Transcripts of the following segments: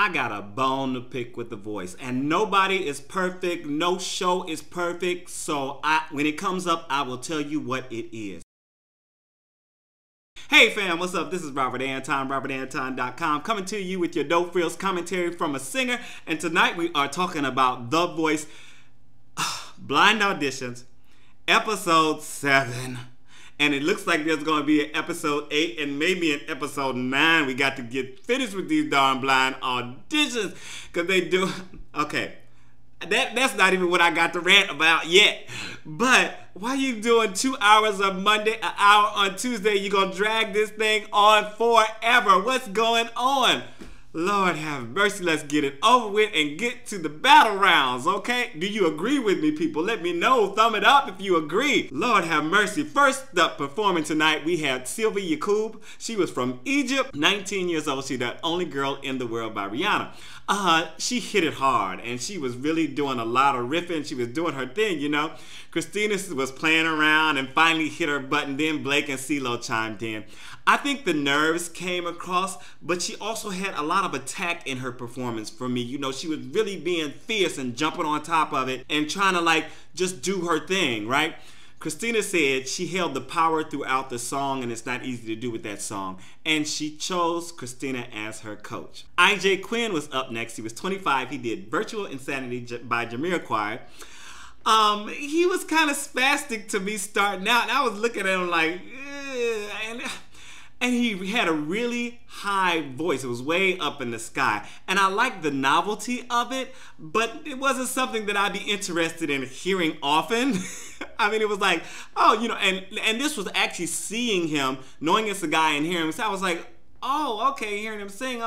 I got a bone to pick with The Voice, and nobody is perfect, no show is perfect, so when it comes up, I will tell you what it is. Hey fam, what's up? This is Robert Anton, robertantonnyc, coming to you with your no frills commentary from a singer, and tonight we are talking about The Voice Blind Auditions, episode 7. And it looks like there's going to be an episode 8 and maybe an episode 9. We got to get finished with these darn blind auditions. Because they do... Okay. That's not even what I got to rant about yet. But why you doing 2 hours on Monday, an hour on Tuesday? You're going to drag this thing on forever. What's going on? Lord have mercy, let's get it over with and get to the battle rounds, okay? Do you agree with me, people? Let me know. Thumb it up if you agree. Lord have mercy. First up performing tonight, we had Sylvia Yacoub. She was from Egypt, 19 years old. She's the only girl in the world by Rihanna. She hit it hard, and she was really doing a lot of riffing. She was doing her thing, you know. Xtina was playing around and finally hit her button. Then Blake and CeeLo chimed in. I think the nerves came across, but she also had a lot of attack in her performance for me. You know, she was really being fierce and jumping on top of it and trying to like just do her thing, right? Xtina said she held the power throughout the song, and it's not easy to do with that song. And she chose Xtina as her coach. Quinn was up next. He was 25. He did Virtual Insanity by Jamiroquai. He was kind of spastic to me starting out, and I was looking at him like, and he had a really high voice. It was way up in the sky. And I liked the novelty of it, but it wasn't something that I'd be interested in hearing often. I mean, it was like, oh, you know, and this was actually seeing him, knowing it's a guy and hearing him. So I was like, oh, okay, hearing him sing,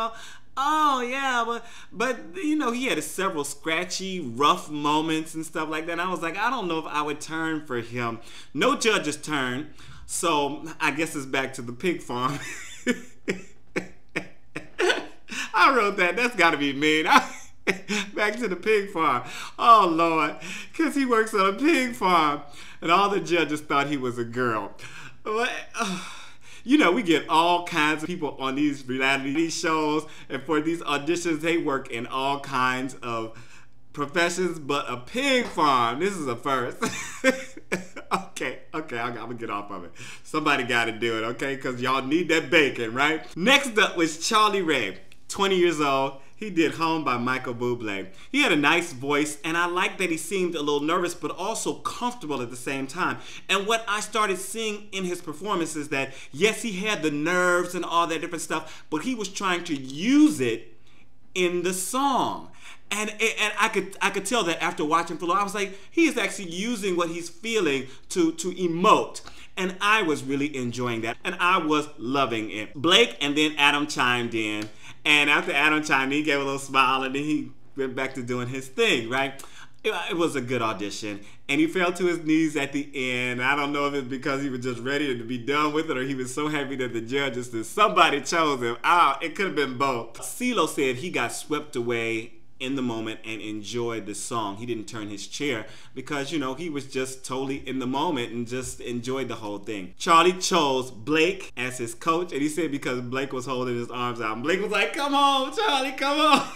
oh yeah, but you know, he had several scratchy, rough moments and stuff like that. And I was like, I don't know if I would turn for him. No judges turned. So I guess it's back to the pig farm. I wrote that. That's got to be mean. Back to the pig farm. Oh, Lord. Because he works on a pig farm. And all the judges thought he was a girl. You know, we get all kinds of people on these reality shows. And for these auditions, they work in all kinds of professions. But a pig farm, this is a first. Okay, I'm gonna get off of it. Somebody gotta do it, okay? Because y'all need that bacon, right? Next up was Charlie Ray, 20 years old. He did Home by Buble. He had a nice voice, and I liked that he seemed a little nervous, but also comfortable at the same time. And what I started seeing in his performance is that, yes, he had the nerves and all that different stuff, but he was trying to use it in the song. And I could tell that after watching for a while. I was like, he is actually using what he's feeling to emote. And I was really enjoying that. And I was loving it. Blake and then Adam chimed in. And after Adam chimed in, he gave a little smile and then he went back to doing his thing, right? It was a good audition. And he fell to his knees at the end. I don't know if it's because he was just ready to be done with it or he was so happy that the judges said somebody chose him. It could have been both. CeeLo said he got swept away in the moment and enjoyed the song. He didn't turn his chair because, you know, he was just totally in the moment and just enjoyed the whole thing. Charlie chose Blake as his coach, and he said because Blake was holding his arms out. And Blake was like, come on, Charlie, come on.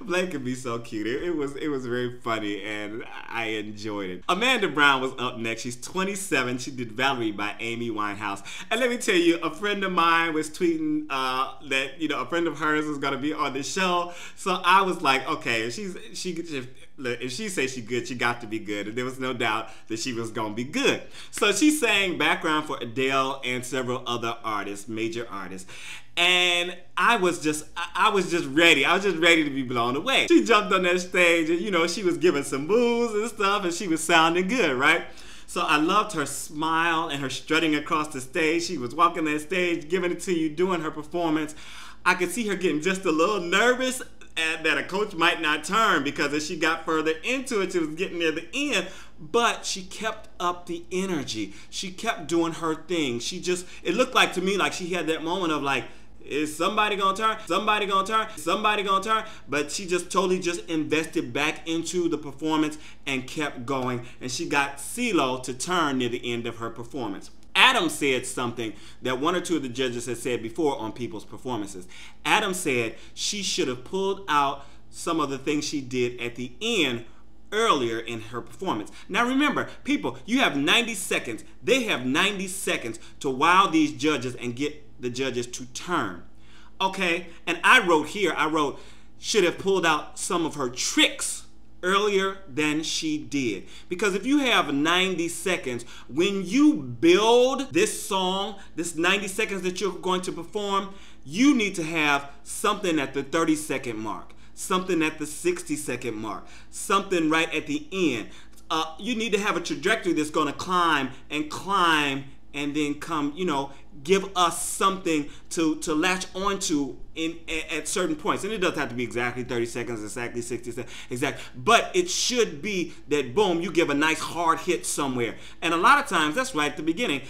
Blake could be so cute. It was very funny and I enjoyed it. Amanda Brown was up next. She's 27. She did Valerie by Amy Winehouse. And let me tell you, a friend of mine was tweeting that, you know, a friend of hers was gonna be on the show. So I was like, okay, if she says she's good, she got to be good. And there was no doubt that she was gonna be good. So she sang background for Adele and several other artists, major artists. And I was just ready. I was just ready to be blown away. She jumped on that stage and, you know, she was giving some moves and stuff and she was sounding good, right? So I loved her smile and her strutting across the stage. She was walking that stage, giving it to you, doing her performance. I could see her getting just a little nervous that a coach might not turn because as she got further into it, she was getting near the end. But she kept up the energy. She kept doing her thing. It looked like to me like she had that moment of like, is somebody gonna turn? Somebody gonna turn? Somebody gonna turn? But she just totally just invested back into the performance and kept going. And she got CeeLo to turn near the end of her performance. Adam said something that one or two of the judges had said before on people's performances. Adam said she should have pulled out some of the things she did at the end earlier in her performance. Now remember, people, you have 90 seconds. They have 90 seconds to wow these judges and get the judges to turn. Okay? And I wrote here, should have pulled out some of her tricks earlier than she did. Because if you have 90 seconds, when you build this song, this 90 seconds that you're going to perform, you need to have something at the 30-second mark, something at the 60-second mark, something right at the end. You need to have a trajectory that's going to climb and then come, you know, give us something to latch onto at certain points. And it doesn't have to be exactly 30 seconds, exactly 60 seconds, exactly. But it should be that, boom, you give a nice hard hit somewhere. And a lot of times, that's right at the beginning.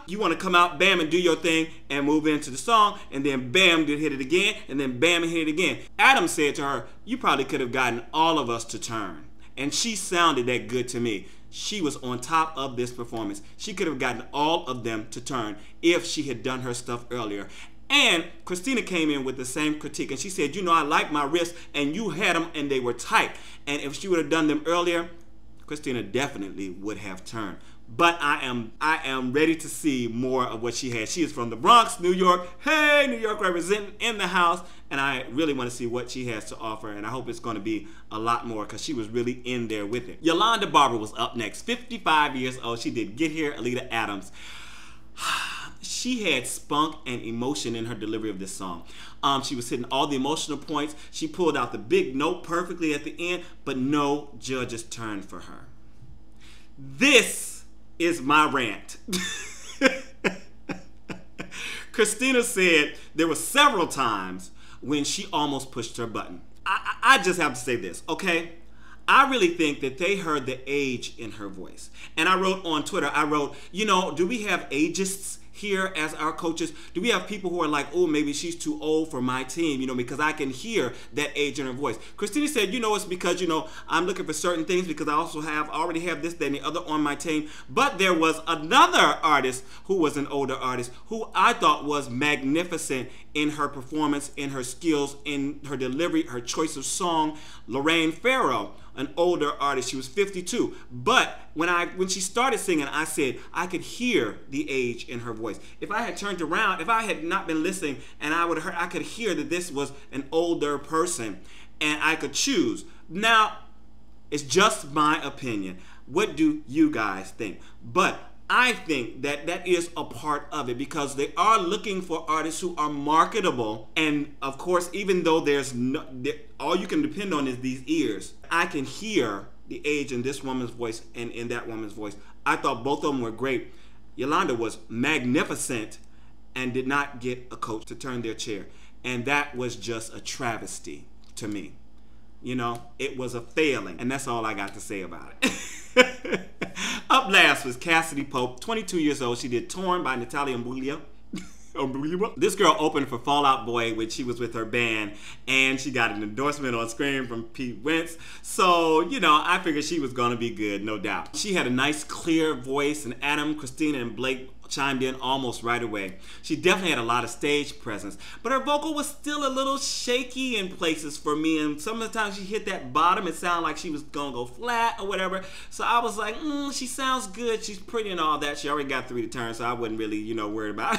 You want to come out, bam, and do your thing and move into the song, and then bam, you hit it again, and then bam, and hit it again. Adam said to her, you probably could have gotten all of us to turn. And she sounded that good to me. She was on top of this performance. She could have gotten all of them to turn if she had done her stuff earlier. And Xtina came in with the same critique, and she said, you know, I like my wrists, and you had them, and they were tight. And if she would have done them earlier, Xtina definitely would have turned. But I am ready to see more of what she had. She is from the Bronx, New York. Hey, New York representing in the house. And I really want to see what she has to offer. And I hope it's going to be a lot more because she was really in there with it. Yolanda Barber was up next. 55 years old. She did Get Here, Oleta Adams. She had spunk and emotion in her delivery of this song. She was hitting all the emotional points. She pulled out the big note perfectly at the end, but no judges turned for her. This is my rant. Xtina said there were several times when she almost pushed her button. I just have to say this, okay? I really think that they heard the age in her voice. And I wrote on Twitter, you know, do we have ageists here as our coaches? Do we have people who are like, oh, maybe she's too old for my team, you know, because I can hear that age in her voice. Xtina said, you know, it's because, you know, I'm looking for certain things because I also already have this, that, and the other on my team. But there was another artist who was an older artist who I thought was magnificent in her performance, in her skills, in her delivery, her choice of song, Lorraine Farrow, an older artist. She was 52. But when she started singing, I said I could hear the age in her voice. If I had turned around, if I had not been listening, and I could hear that this was an older person, and I could choose. Now, it's just my opinion. What do you guys think? But I think that that is a part of it because they are looking for artists who are marketable. And of course, even though all you can depend on is these ears, I can hear the age in this woman's voice and in that woman's voice. I thought both of them were great. Yolanda was magnificent and did not get a coach to turn their chair. And that was just a travesty to me. You know, it was a failing. And that's all I got to say about it. Up last was Cassadee Pope, 22 years old. She did Torn by Natalie Imbruglia. This girl opened for Fall Out Boy when she was with her band, and she got an endorsement on screen from Pete Wentz. So, you know, I figured she was going to be good, no doubt. She had a nice, clear voice, and Adam, Xtina, and Blake chimed in almost right away. She definitely had a lot of stage presence, but her vocal was still a little shaky in places for me, and some of the times she hit that bottom, it sounded like she was gonna go flat or whatever. So I was like, she sounds good, she's pretty and all that. She already got 3 to turn, so I wasn't really, you know, worried about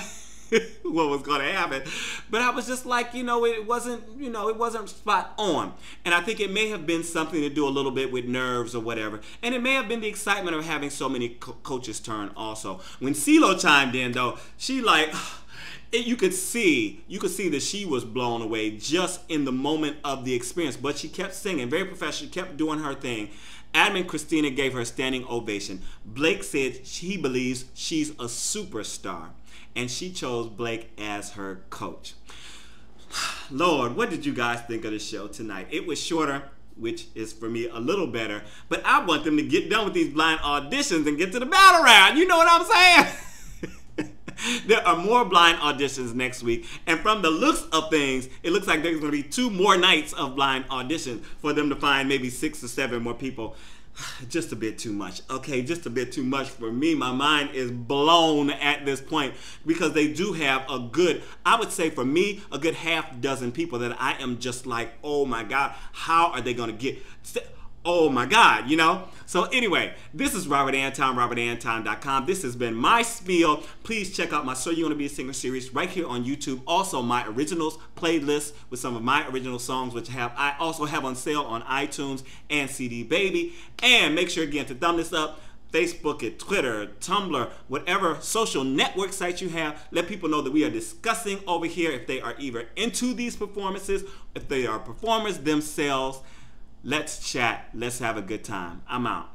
what was going to happen. But I was just like, you know, it wasn't spot on. And I think it may have been something to do a little bit with nerves or whatever. And it may have been the excitement of having so many coaches turn also. When CeeLo chimed in though, she like, you could see that she was blown away just in the moment of the experience. But she kept singing, very professional, kept doing her thing. Adam and Xtina gave her a standing ovation. Blake said he believes she's a superstar, and she chose Blake as her coach. Lord, what did you guys think of the show tonight? It was shorter, which is for me a little better, but I want them to get done with these blind auditions and get to the battle round. You know what I'm saying? There are more blind auditions next week, and from the looks of things, it looks like there's going to be 2 more nights of blind auditions for them to find maybe 6 or 7 more people. just a bit too much. Okay, just a bit too much for me. My mind is blown at this point because they do have a good, I would say for me, a good half dozen people that I am just like, oh my God, how are they going to get, oh my God, you know? So anyway, this is Robert Anton, robertanton.com. This has been my spiel. Please check out my So You Want to Be a Singer series right here on YouTube. Also, my originals playlist with some of my original songs, which I also have on sale on iTunes and CD Baby. And make sure, again, to thumb this up. Facebook and Twitter, Tumblr, whatever social network sites you have, let people know that we are discussing over here if they are either into these performances, if they are performers themselves. Let's chat. Let's have a good time. I'm out.